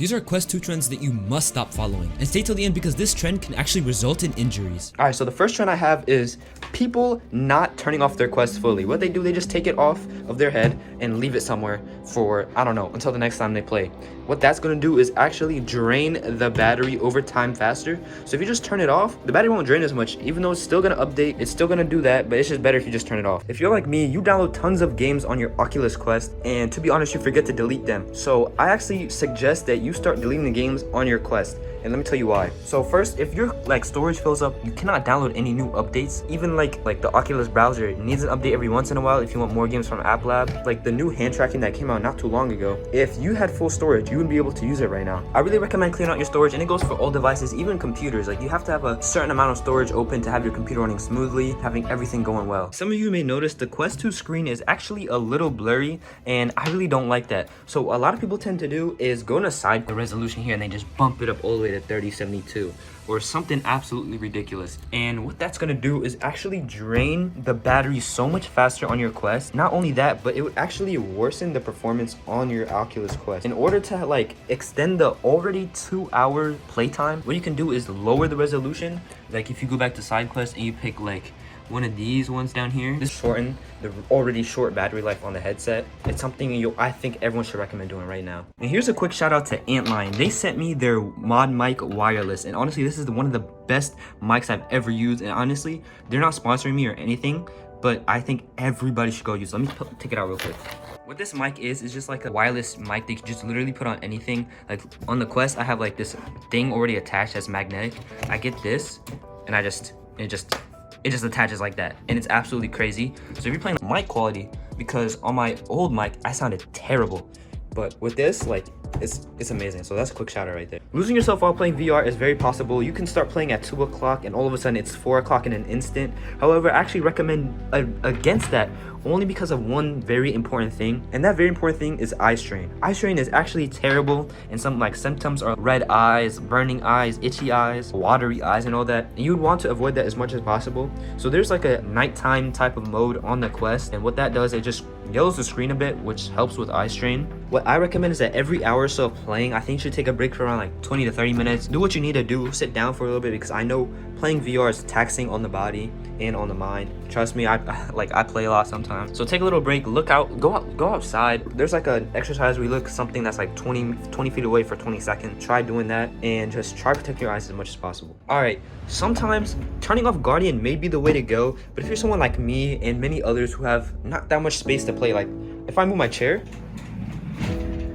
These are Quest 2 trends that you must stop following, and stay till the end because this trend can actually result in injuries. Alright, so the first trend I have is people not turning off their Quest fully. What they do, they just take it off of their head and leave it somewhere for, I don't know, until the next time they play. What that's going to do is actually drain the battery over time faster. So if you just turn it off, the battery won't drain as much. Even though it's still going to update, it's still going to do that, but it's just better if you just turn it off. If you're like me, you download tons of games on your Oculus Quest, and to be honest, you forget to delete them. So I actually suggest that you start deleting the games on your Quest. And let me tell you why. So first, if your storage fills up, you cannot download any new updates. Even like the Oculus browser needs an update every once in a while if you want more games from App Lab. Like the new hand tracking that came out not too long ago. If you had full storage, you wouldn't be able to use it right now. I really recommend clearing out your storage, and it goes for all devices, even computers. Like you have to have a certain amount of storage open to have your computer running smoothly, having everything going well. Some of you may notice the Quest 2 screen is actually a little blurry, and I really don't like that. So a lot of people tend to do is go inside the resolution here and they just bump it up all the way to 3072 or something absolutely ridiculous. And what that's gonna do is actually drain the battery so much faster on your Quest. Not only that, but it would actually worsen the performance on your Oculus Quest. In order to like extend the already 2-hour playtime, what you can do is lower the resolution. Like if you go back to side quest and you pick like one of these ones down here, this shorten the already short battery life on the headset. It's something I think everyone should recommend doing right now. And here's a quick shout out to Antline. They sent me their mod mic wireless, and honestly this is one of the best mics I've ever used. And honestly, they're not sponsoring me or anything, but I think everybody should go use it. Let me take it out real quick. What this mic is just like a wireless mic that you can just literally put on anything. Like on the Quest, I have like this thing already attached that's magnetic. I get this and it just attaches like that, and it's absolutely crazy. So if you're playing mic quality, because on my old mic I sounded terrible, but with this, like it's amazing. So that's a quick shout out right there. Losing yourself while playing VR is very possible. You can start playing at 2 o'clock and all of a sudden it's 4 o'clock in an instant. However, I actually recommend against that only because of one very important thing, and that very important thing is eye strain. Eye strain is actually terrible, and some like symptoms are red eyes, burning eyes, itchy eyes, watery eyes, and all that. And you would want to avoid that as much as possible. So there's like a nighttime type of mode on the Quest, and what that does, it just yellows the screen a bit, which helps with eye strain. What I recommend is that every hour or so of playing, I think you should take a break for around like 20 to 30 minutes. Do what you need to do, sit down for a little bit, because I know playing VR is taxing on the body and on the mind. Trust me, I play a lot sometimes. So take a little break, look out, go outside. There's like an exercise where you look something that's like 20 feet away for 20 seconds. Try doing that and just try to protect your eyes as much as possible. All right, sometimes turning off Guardian may be the way to go, but if you're someone like me and many others who have not that much space to play, like if I move my chair,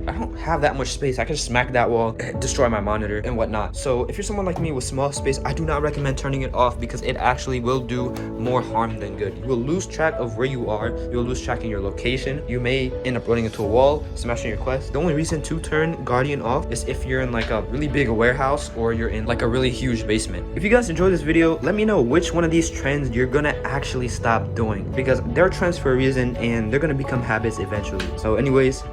I don't have that much space. I can just smack that wall, destroy my monitor and whatnot. So if you're someone like me with small space, I do not recommend turning it off, because it actually will do more harm than good. You will lose track of where you are. You'll lose track in your location. You may end up running into a wall, smashing your Quest. The only reason to turn Guardian off is if you're in like a really big warehouse or you're in like a really huge basement. If you guys enjoyed this video, let me know which one of these trends you're gonna actually stop doing, because they're trends for a reason and they're gonna become habits eventually. So anyways,